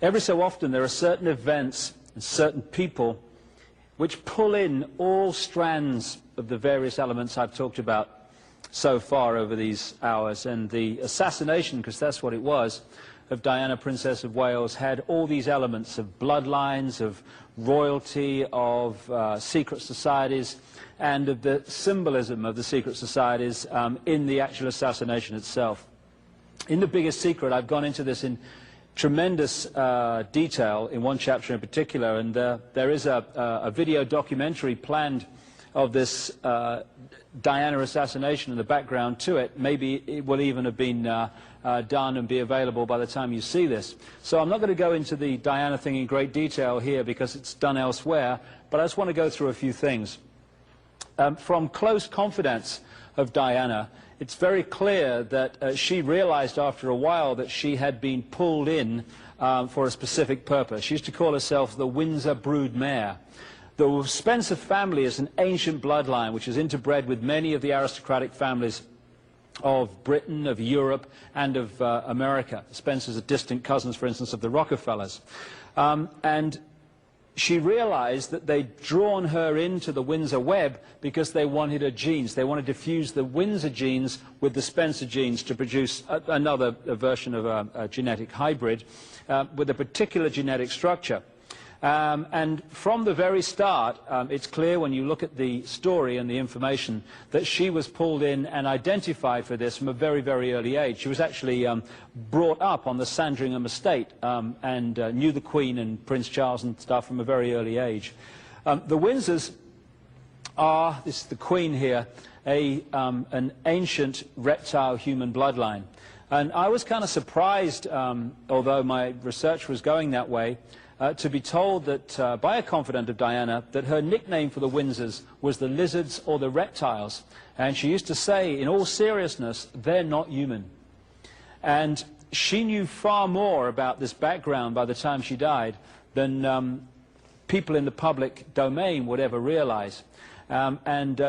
every so often there are certain events and certain people which pull in all strands of the various elements I've talked about so far over these hours. And the assassination, because that's what it was, of Diana, Princess of Wales, had all these elements of bloodlines, of royalty, of secret societies, and of the symbolism of the secret societies in the actual assassination itself. In The Biggest Secret, I've gone into this in tremendous detail in one chapter in particular, and there is a video documentary planned of this Diana assassination and the background to it. Maybe it will even have been done and be available by the time you see this. So I'm not going to go into the Diana thing in great detail here because it's done elsewhere, but I just want to go through a few things. From close confidence of Diana, it's very clear that she realized after a while that she had been pulled in for a specific purpose. She used to call herself the Windsor brood mare. The Spencer family is an ancient bloodline which is interbred with many of the aristocratic families of Britain, of Europe, and of America. Spencers are distant cousins, for instance, of the Rockefellers. And she realized that they'd drawn her into the Windsor web because they wanted her genes. They wanted to fuse the Windsor genes with the Spencer genes to produce another version of a genetic hybrid with a particular genetic structure. And from the very start, it's clear when you look at the story and the information that she was pulled in and identified for this from a very, very early age. She was actually brought up on the Sandringham estate and knew the Queen and Prince Charles and stuff from a very early age. The Windsors are, this is the Queen here, an ancient reptile human bloodline. And I was kind of surprised, although my research was going that way, to be told that by a confidant of Diana that her nickname for the Windsors was the lizards or the reptiles. And she used to say, in all seriousness, they're not human. And she knew far more about this background by the time she died than people in the public domain would ever realize.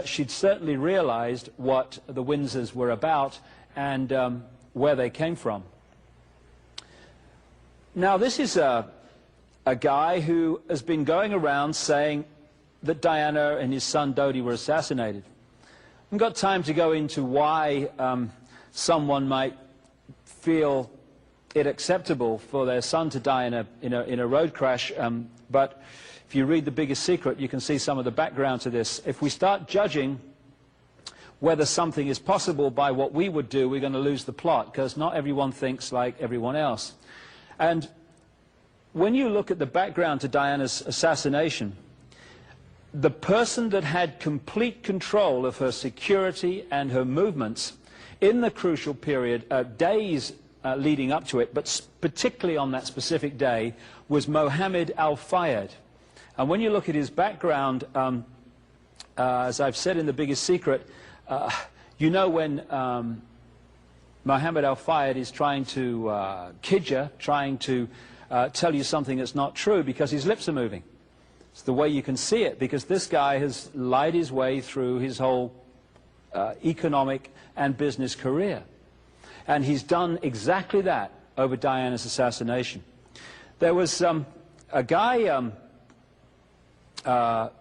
She'd certainly realized what the Windsors were about and where they came from. Now, this is a guy who has been going around saying that Diana and his son Dodi were assassinated. I haven't got time to go into why someone might feel it acceptable for their son to die in a road crash, but if you read The Biggest Secret, you can see some of the background to this. If we start judging whether something is possible by what we would do, we're going to lose the plot, because not everyone thinks like everyone else. And when you look at the background to Diana's assassination, the person that had complete control of her security and her movements in the crucial period, days leading up to it, but particularly on that specific day, was Mohammed al-Fayed. And when you look at his background, as I've said in The Biggest Secret, you know when Mohammed al-Fayed is trying to kid you, trying to tell you something that's not true because his lips are moving. It's the way you can see it, because this guy has lied his way through his whole economic and business career. And he's done exactly that over Diana's assassination. There was a guy that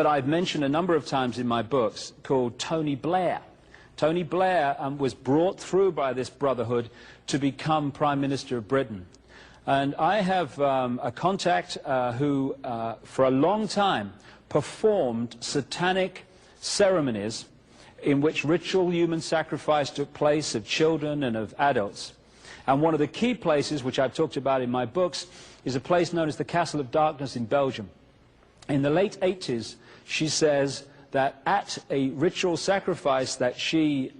I've mentioned a number of times in my books called Tony Blair. Tony Blair was brought through by this brotherhood to become Prime Minister of Britain. And I have a contact who, for a long time, performed satanic ceremonies in which ritual human sacrifice took place of children and of adults. And one of the key places, which I've talked about in my books, is a place known as the Castle of Darkness in Belgium. In the late 80s, she says that at a ritual sacrifice that she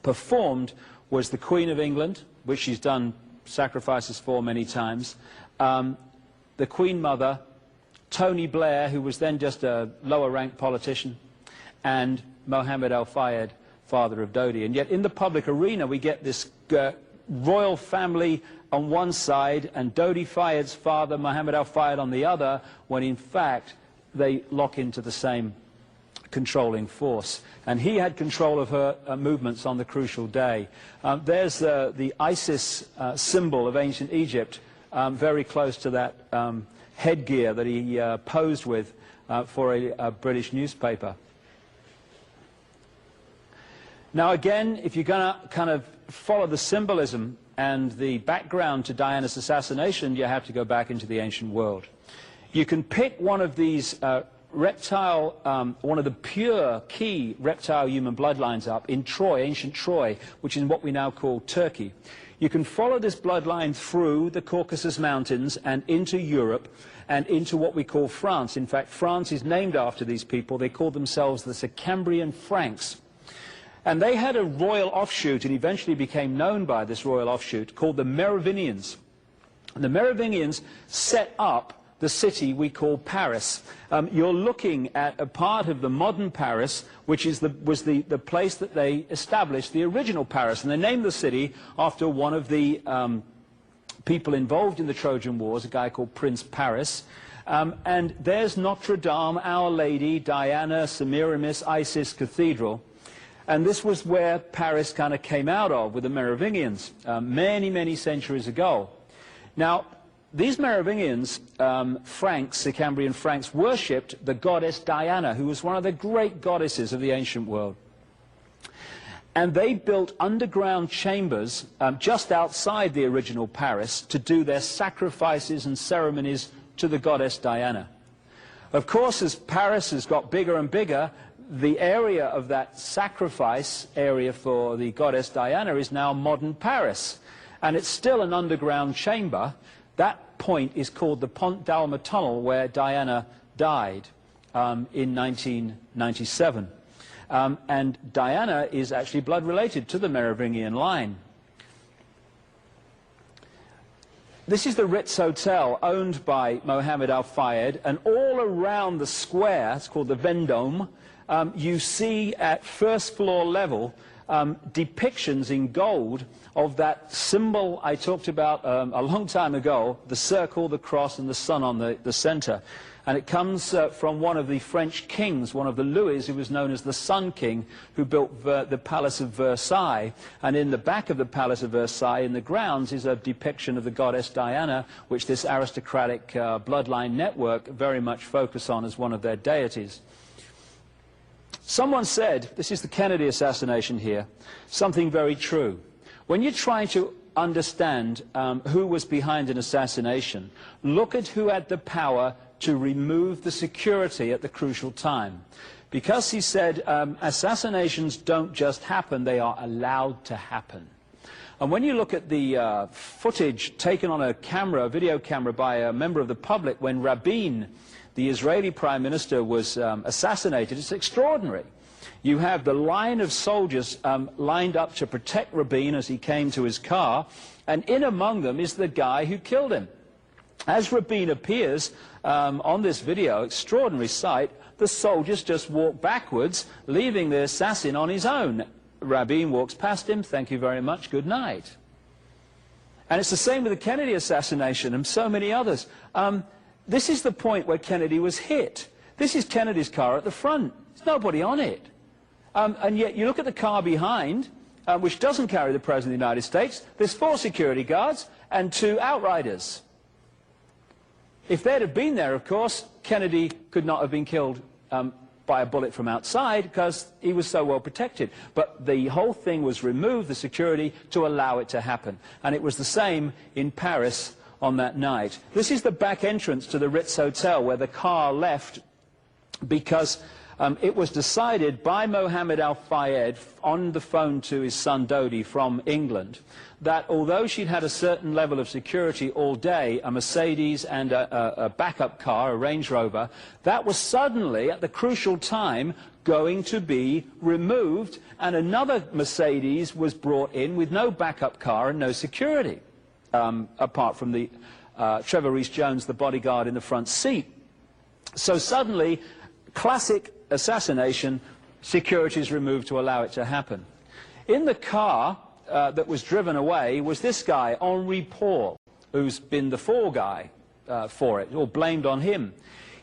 performed was the Queen of England, which she's done sacrifices for many times, the Queen Mother, Tony Blair, who was then just a lower-ranked politician, and Mohammed al-Fayed, father of Dodi. And yet in the public arena we get this royal family on one side and Dodi Fayed's father, Mohammed al-Fayed, on the other, when in fact they lock into the same controlling force. And he had control of her movements on the crucial day. There's the Isis symbol of ancient Egypt very close to that headgear that he posed with for a British newspaper. Now again, if you're going to kind of follow the symbolism and the background to Diana's assassination, you have to go back into the ancient world. You can pick one of these one of the pure key reptile human bloodlines up in Troy, ancient Troy, which is what we now call Turkey. You can follow this bloodline through the Caucasus Mountains and into Europe and into what we call France. In fact, France is named after these people. They call themselves the Sicambrian Franks. And they had a royal offshoot, and eventually became known by this royal offshoot, called the Merovingians. And the Merovingians set up the city we call Paris. You're looking at a part of the modern Paris, which is was the place that they established the original Paris. And they named the city after one of the people involved in the Trojan Wars, a guy called Prince Paris. And there's Notre Dame, Our Lady, Diana, Semiramis, Isis Cathedral. And this was where Paris kind of came out of with the Merovingians many, many centuries ago. Now, these Merovingians, Franks, Sicambrian Franks, worshipped the goddess Diana, who was one of the great goddesses of the ancient world. And they built underground chambers just outside the original Paris to do their sacrifices and ceremonies to the goddess Diana. Of course, as Paris has got bigger and bigger, the area of that sacrifice area for the goddess Diana is now modern Paris. And it's still an underground chamber. That point is called the Pont d'Alma Tunnel, where Diana died in 1997. And Diana is actually blood related to the Merovingian line. This is the Ritz Hotel, owned by Mohammed Al-Fayed, and all around the square, it's called the Vendome, you see at first floor level depictions in gold of that symbol I talked about a long time ago, the circle, the cross, and the sun on the center. And it comes from one of the French kings, one of the Louis, who was known as the Sun King, who built the Palace of Versailles. And in the back of the Palace of Versailles, in the grounds, is a depiction of the goddess Diana, which this aristocratic bloodline network very much focus on as one of their deities. Someone said, this is the Kennedy assassination here, something very true. When you're trying to understand who was behind an assassination, look at who had the power to remove the security at the crucial time. Because he said assassinations don't just happen, they are allowed to happen. And when you look at the footage taken on a camera, a video camera, by a member of the public when Rabin, the Israeli Prime Minister, was assassinated, it's extraordinary. You have the line of soldiers lined up to protect Rabin as he came to his car, and in among them is the guy who killed him. As Rabin appears on this video, extraordinary sight, the soldiers just walk backwards, leaving the assassin on his own. Rabin walks past him, thank you very much, good night. And it's the same with the Kennedy assassination and so many others. This is the point where Kennedy was hit. This is Kennedy's car at the front. There's nobody on it. And yet you look at the car behind, which doesn't carry the President of the United States. There's 4 security guards and 2 outriders. If they'd have been there, of course, Kennedy could not have been killed by a bullet from outside because he was so well protected. But the whole thing was removed, the security, to allow it to happen. And it was the same in Paris on that night. This is the back entrance to the Ritz Hotel where the car left because it was decided by Mohammed Al-Fayed on the phone to his son Dodi from England that although she'd had a certain level of security all day, a Mercedes and a backup car, a Range Rover, that was suddenly at the crucial time going to be removed, and another Mercedes was brought in with no backup car and no security, apart from the Trevor Rees-Jones, the bodyguard in the front seat. So suddenly, classic assassination, security is removed to allow it to happen. In the car that was driven away was this guy, Henri Paul, who's been the fall guy for it, or blamed on him.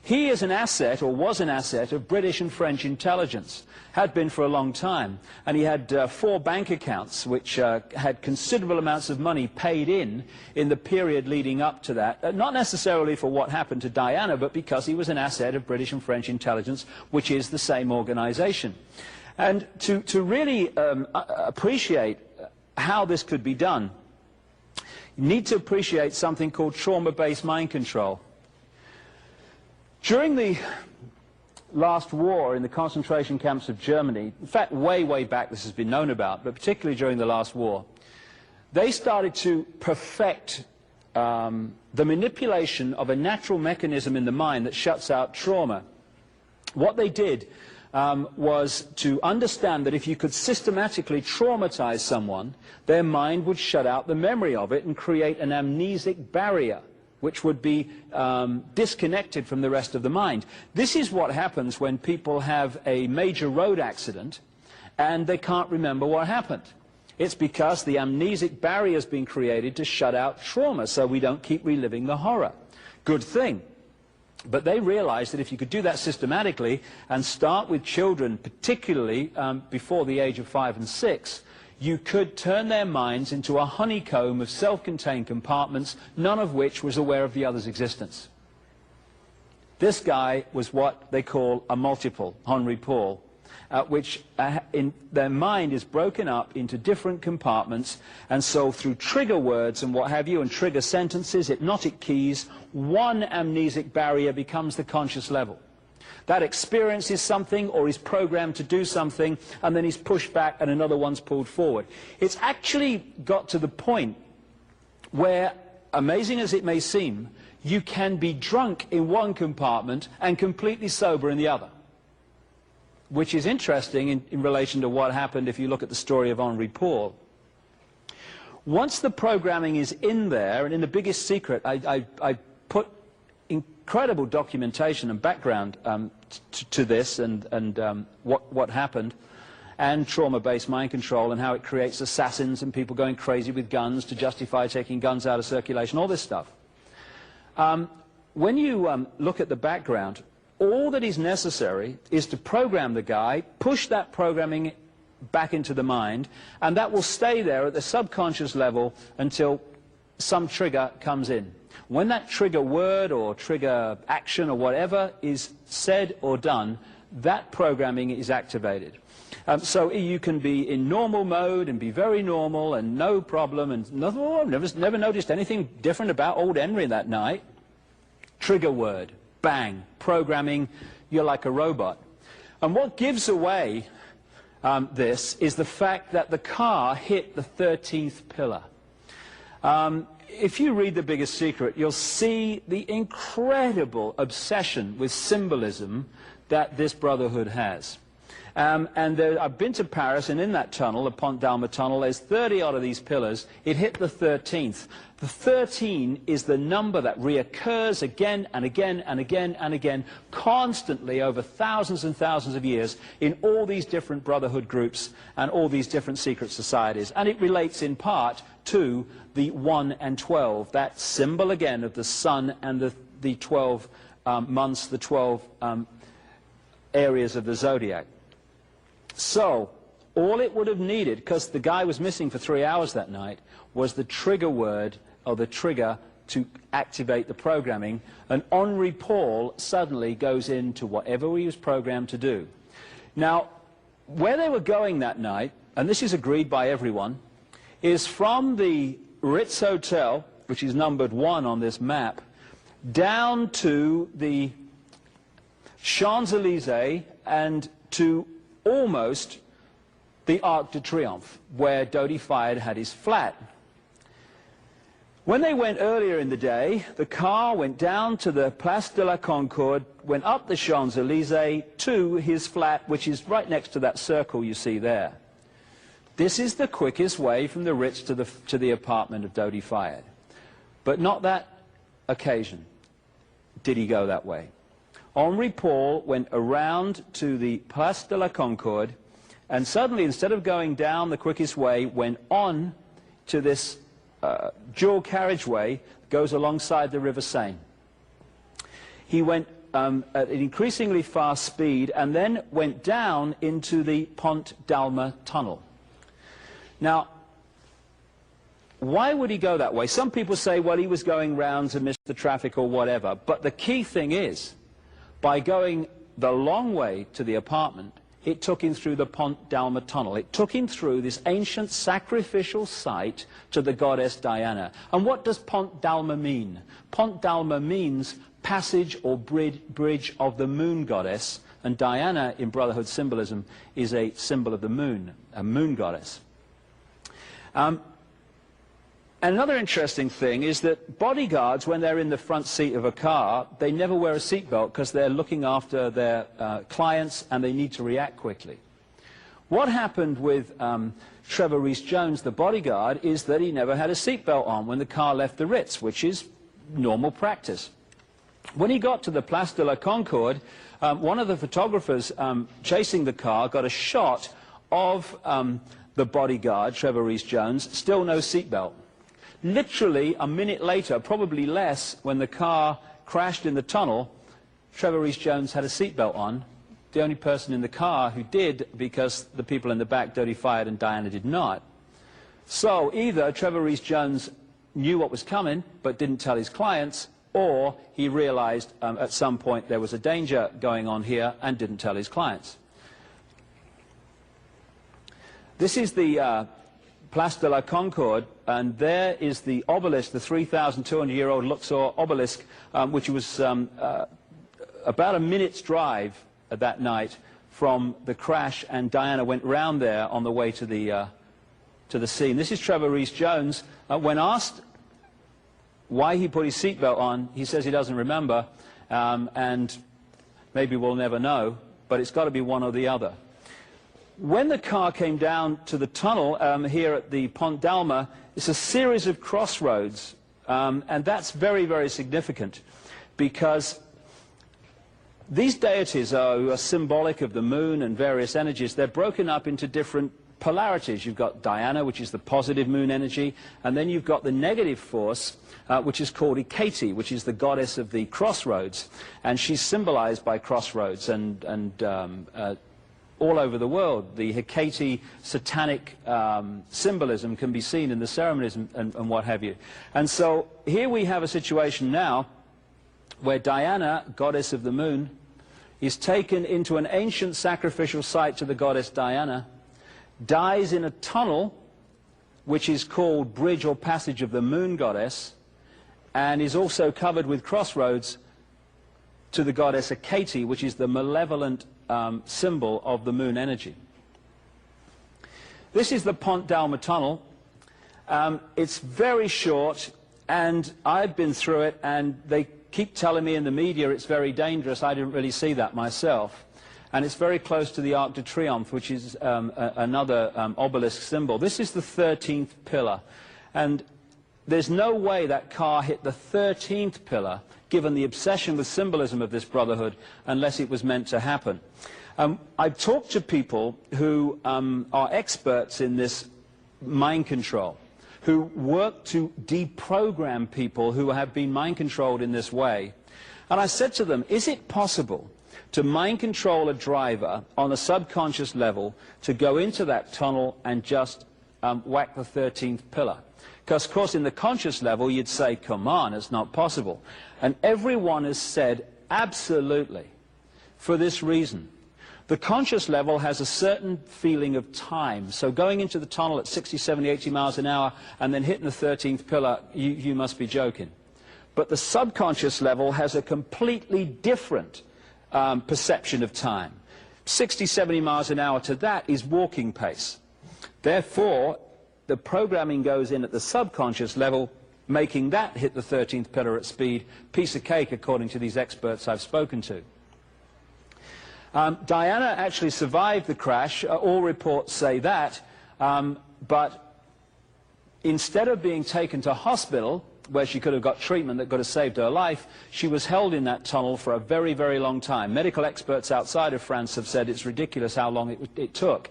He is an asset, or was an asset, of British and French intelligence, had been for a long time, and he had 4 bank accounts which had considerable amounts of money paid in the period leading up to that, not necessarily for what happened to Diana, but because he was an asset of British and French intelligence, which is the same organization. And to really appreciate how this could be done, you need to appreciate something called trauma-based mind control. During the last war in the concentration camps of Germany, in fact, way back this has been known about, but particularly during the last war, they started to perfect the manipulation of a natural mechanism in the mind that shuts out trauma. What they did was to understand that if you could systematically traumatize someone, their mind would shut out the memory of it and create an amnesic barrier, which would be disconnected from the rest of the mind. This is what happens when people have a major road accident and they can't remember what happened. It's because the amnesic barrier has been created to shut out trauma, so we don't keep reliving the horror. Good thing. But they realized that if you could do that systematically and start with children, particularly before the age of 5 and 6, you could turn their minds into a honeycomb of self-contained compartments, none of which was aware of the other's existence. This guy was what they call a multiple, Henri Paul, which in their mind is broken up into different compartments, and so through trigger words and what have you, and trigger sentences, hypnotic keys, one amnesic barrier becomes the conscious level. That experiences something, or is programmed to do something, and then he's pushed back and another one's pulled forward. It's actually got to the point where, amazing as it may seem, you can be drunk in one compartment and completely sober in the other. Which is interesting in relation to what happened if you look at the story of Henri Paul. Once the programming is in there, and in the biggest secret, I put incredible documentation and background to this and what happened, and trauma-based mind control and how it creates assassins and people going crazy with guns to justify taking guns out of circulation, all this stuff. When you look at the background, all that is necessary is to program the guy, push that programming back into the mind, and that will stay there at the subconscious level until some trigger comes in. When that trigger word or trigger action or whatever is said or done, that programming is activated. So you can be in normal mode and be very normal and no problem and nothing, oh, I've never noticed anything different about old Henry that night. Trigger word, bang, programming, you're like a robot. And what gives away this is the fact that the car hit the 13th pillar. If you read The Biggest Secret, you'll see the incredible obsession with symbolism that this brotherhood has. I've been to Paris, and in that tunnel, the Pont d'Alma tunnel, there's 30-odd of these pillars. It hit the 13th. The 13 is the number that reoccurs again and again and again and again, constantly over thousands and thousands of years in all these different brotherhood groups and all these different secret societies. And it relates in part to the 1 and 12, that symbol again of the sun and the 12 months, the 12 areas of the zodiac. So, all it would have needed, because the guy was missing for 3 hours that night, was the trigger word, or the trigger, to activate the programming, and Henri Paul suddenly goes into whatever he was programmed to do. Now, where they were going that night, and this is agreed by everyone, is from the Ritz Hotel, which is numbered 1 on this map, down to the Champs-Élysées and to almost the Arc de Triomphe, where Dodi Fayed had his flat. When they went earlier in the day, the car went down to the Place de la Concorde, went up the Champs-Élysées to his flat, which is right next to that circle you see there. This is the quickest way from the Ritz to the apartment of Dodi Fayed. But not that occasion did he go that way. Henri Paul went around to the Place de la Concorde, and suddenly, instead of going down the quickest way, went on to this dual carriageway that goes alongside the River Seine. He went at an increasingly fast speed and then went down into the Pont d'Alma tunnel. Now, why would he go that way? Some people say, well, he was going round to miss the traffic or whatever. But the key thing is, by going the long way to the apartment, it took him through the Pont d'Alma tunnel. It took him through this ancient sacrificial site to the goddess Diana. And what does Pont d'Alma mean? Pont d'Alma means passage or bridge of the moon goddess. And Diana, in Brotherhood symbolism, is a symbol of the moon, a moon goddess. Another interesting thing is that bodyguards, when they're in the front seat of a car, they never wear a seatbelt because they're looking after their clients and they need to react quickly. What happened with Trevor Rees-Jones, the bodyguard, is that he never had a seatbelt on when the car left the Ritz, which is normal practice. When he got to the Place de la Concorde, one of the photographers chasing the car got a shot of the bodyguard, Trevor Rees-Jones, still no seatbelt. Literally a minute later, probably less, when the car crashed in the tunnel, Trevor Rees-Jones had a seatbelt on. The only person in the car who did, because the people in the back dirty fired and Diana did not. So either Trevor Rees-Jones knew what was coming but didn't tell his clients, or he realized at some point there was a danger going on here and didn't tell his clients. This is the Place de la Concorde, and there is the obelisk, the 3,200-year-old Luxor obelisk, which was about a minute's drive that night from the crash, and Diana went round there on the way to the scene. This is Trevor Rees-Jones. When asked why he put his seatbelt on, he says he doesn't remember, and maybe we'll never know, but it's got to be one or the other. When the car came down to the tunnel here at the Pont d'Alma, it's a series of crossroads, and that's very, very significant, because these deities are symbolic of the moon and various energies. They're broken up into different polarities. You've got Diana, which is the positive moon energy, and then you've got the negative force, which is called Icke, which is the goddess of the crossroads, and she's symbolized by crossroads and all over the world. The Hecate satanic symbolism can be seen in the ceremonies and what have you. And so here we have a situation now where Diana, goddess of the moon, is taken into an ancient sacrificial site to the goddess Diana, dies in a tunnel which is called Bridge or Passage of the Moon Goddess, and is also covered with crossroads to the goddess Hecate, which is the malevolent symbol of the moon energy. This is the Pont d'Alma tunnel. It's very short, and I've been through it, and they keep telling me in the media it's very dangerous. I didn't really see that myself. And it's very close to the Arc de Triomphe, which is another obelisk symbol. This is the 13th pillar, and there's no way that car hit the 13th pillar, given the obsession with symbolism of this brotherhood, unless it was meant to happen. I've talked to people who are experts in this mind control, who work to deprogram people who have been mind controlled in this way. And I said to them, is it possible to mind control a driver on a subconscious level to go into that tunnel and just whack the 13th pillar? Because, of course, in the conscious level, you'd say, come on, it's not possible. And everyone has said, absolutely, for this reason. The conscious level has a certain feeling of time. So going into the tunnel at 60, 70, 80 miles an hour and then hitting the 13th pillar, you must be joking. But the subconscious level has a completely different perception of time. 60, 70 miles an hour to that is walking pace. Therefore, the programming goes in at the subconscious level, making that hit the 13th pillar at speed. Piece of cake, according to these experts I've spoken to. Diana actually survived the crash. All reports say that. But instead of being taken to hospital, where she could have got treatment that could have saved her life, she was held in that tunnel for a very, very long time. Medical experts outside of France have said it's ridiculous how long it took.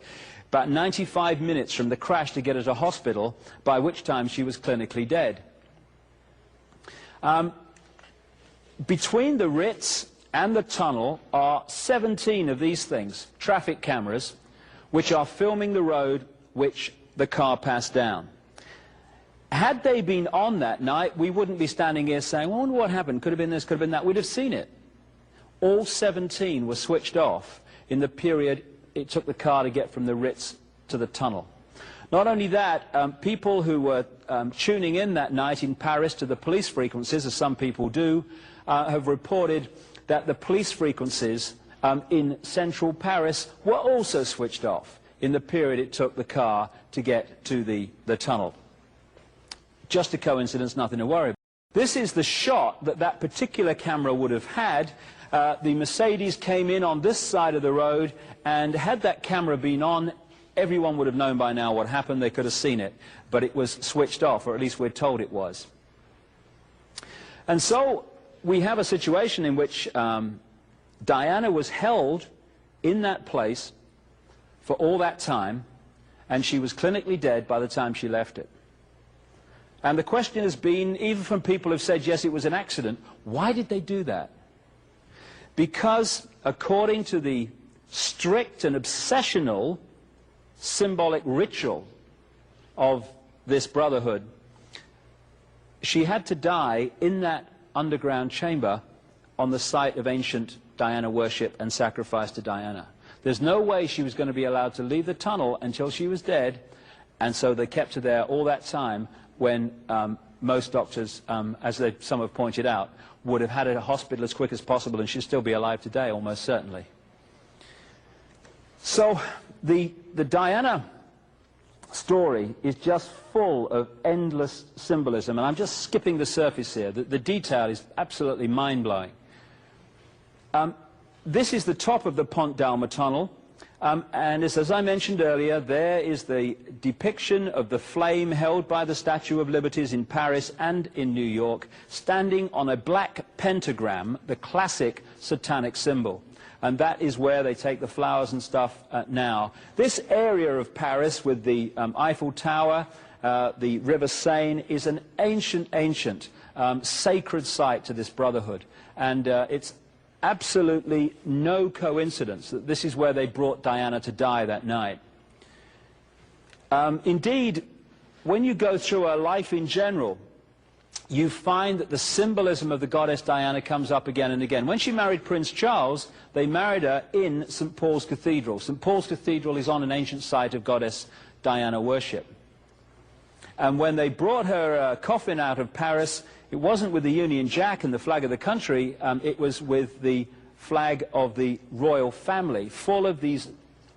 About 95 minutes from the crash to get her to hospital, by which time she was clinically dead. Between the Ritz and the tunnel are 17 of these things, traffic cameras, which are filming the road which the car passed down. Had they been on that night, we wouldn't be standing here saying, well, I wonder what happened, could have been this, could have been that. We'd have seen it. All 17 were switched off in the period it took the car to get from the Ritz to the tunnel. Not only that, people who were tuning in that night in Paris to the police frequencies, as some people do, have reported that the police frequencies in central Paris were also switched off in the period it took the car to get to the tunnel. Just a coincidence, nothing to worry about. This is the shot that that particular camera would have had. The Mercedes came in on this side of the road, and had that camera been on, everyone would have known by now what happened. They could have seen it, but it was switched off, or at least we're told it was. And so we have a situation in which Diana was held in that place for all that time, and she was clinically dead by the time she left it. And the question has been, even from people who have said, yes, it was an accident, why did they do that? Because, according to the strict and obsessional symbolic ritual of this brotherhood, she had to die in that underground chamber on the site of ancient Diana worship and sacrifice to Diana. There's no way she was going to be allowed to leave the tunnel until she was dead, and so they kept her there all that time when most doctors, as some have pointed out, would have had her at a hospital as quick as possible, and she'd still be alive today, almost certainly. So the Diana story is just full of endless symbolism, and I'm just skipping the surface here. The detail is absolutely mind-blowing. This is the top of the Pont d'Alma tunnel, and as I mentioned earlier, there is the depiction of the flame held by the Statue of Liberties in Paris and in New York, standing on a black pentagram, the classic satanic symbol. And that is where they take the flowers and stuff now. This area of Paris with the Eiffel Tower, the River Seine, is an ancient sacred site to this brotherhood. And it's absolutely no coincidence that this is where they brought Diana to die that night. Indeed, when you go through her life in general, you find that the symbolism of the goddess Diana comes up again and again. When she married Prince Charles, they married her in St. Paul's Cathedral. St. Paul's Cathedral is on an ancient site of goddess Diana worship. And when they brought her coffin out of Paris, it wasn't with the Union Jack and the flag of the country, it was with the flag of the royal family, full of these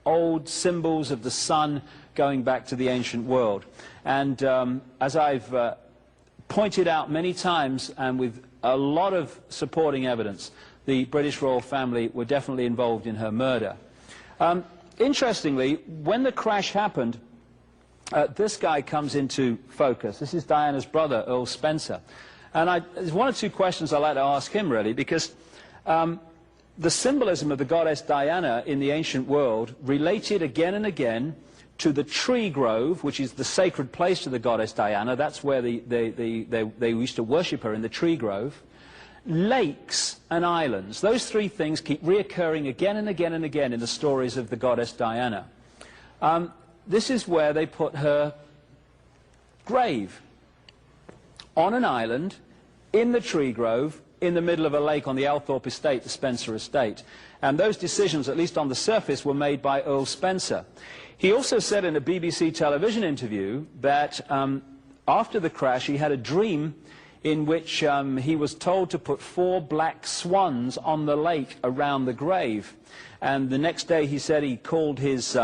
old symbols of the sun going back to the ancient world. And as I've pointed out many times, and with a lot of supporting evidence, the British royal family were definitely involved in her murder. Interestingly, when the crash happened, this guy comes into focus. This is Diana's brother, Earl Spencer. And there's one or two questions I'd like to ask him, really, because the symbolism of the goddess Diana in the ancient world related again and again to the tree grove, which is the sacred place to the goddess Diana. That's where they used to worship her, in the tree grove. Lakes and islands. Those three things keep reoccurring again and again and again in the stories of the goddess Diana. This is where they put her grave, on an island, in the tree grove, in the middle of a lake on the Althorpe estate, the Spencer estate. And those decisions, at least on the surface, were made by Earl Spencer. He also said in a BBC television interview that after the crash he had a dream in which he was told to put 4 black swans on the lake around the grave. And the next day he said he called his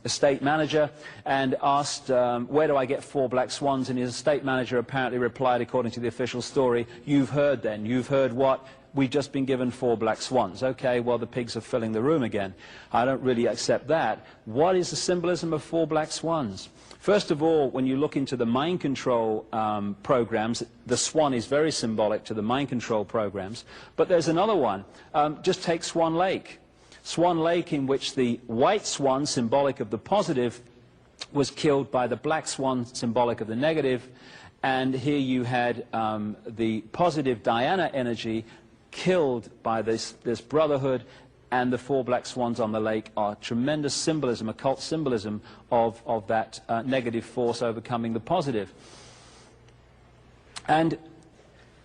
estate manager and asked, where do I get 4 black swans? And his estate manager apparently replied, according to the official story, you've heard then. You've heard what? We've just been given 4 black swans. Okay, well, the pigs are filling the room again. I don't really accept that. What is the symbolism of 4 black swans? First of all, when you look into the mind control programs, the swan is very symbolic to the mind control programs. But there's another one. Just take Swan Lake. Swan Lake, in which the white swan, symbolic of the positive, was killed by the black swan, symbolic of the negative. And here you had the positive Diana energy killed by this brotherhood, and the 4 black swans on the lake are tremendous symbolism, occult symbolism of that negative force overcoming the positive. And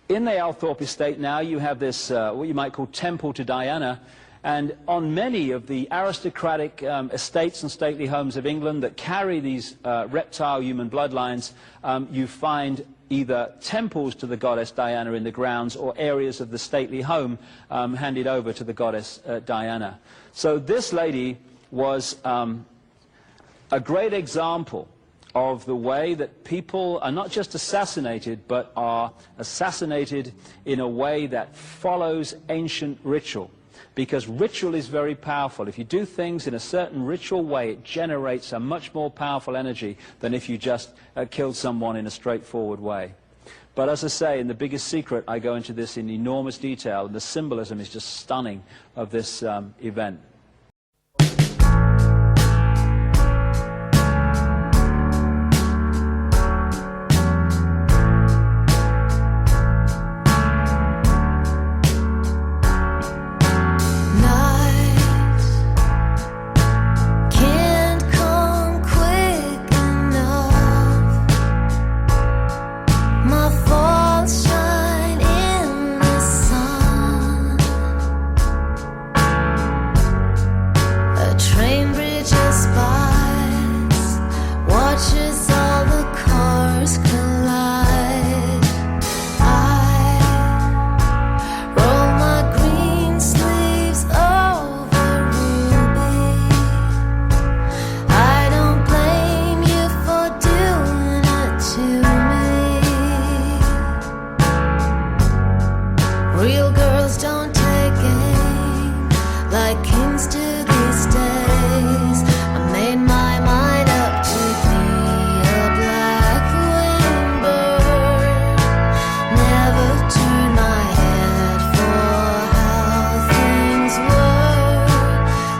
in the Althorpe estate now you have this, what you might call temple to Diana, and on many of the aristocratic estates and stately homes of England that carry these reptile human bloodlines, you find either temples to the goddess Diana in the grounds or areas of the stately home handed over to the goddess Diana. So this lady was a great example of the way that people are not just assassinated, but are assassinated in a way that follows ancient ritual. Because ritual is very powerful. If you do things in a certain ritual way, it generates a much more powerful energy than if you just killed someone in a straightforward way. But as I say, in The Biggest Secret, I go into this in enormous detail, and the symbolism is just stunning of this event. Real girls don't take aim like kings do these days. I made my mind up to be a black-winged bird. Never turn my head for how things were.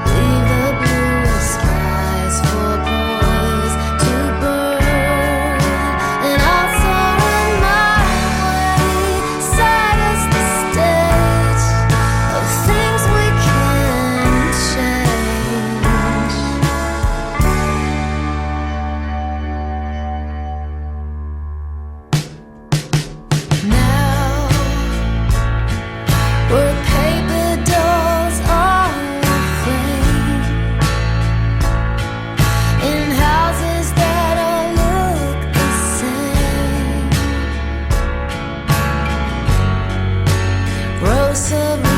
Leave the blue skies for boys to burn. And I'll soar in my way, sad as the stage of things we can't change. Now we're paper dolls on a frame in houses that all look the same. Rows of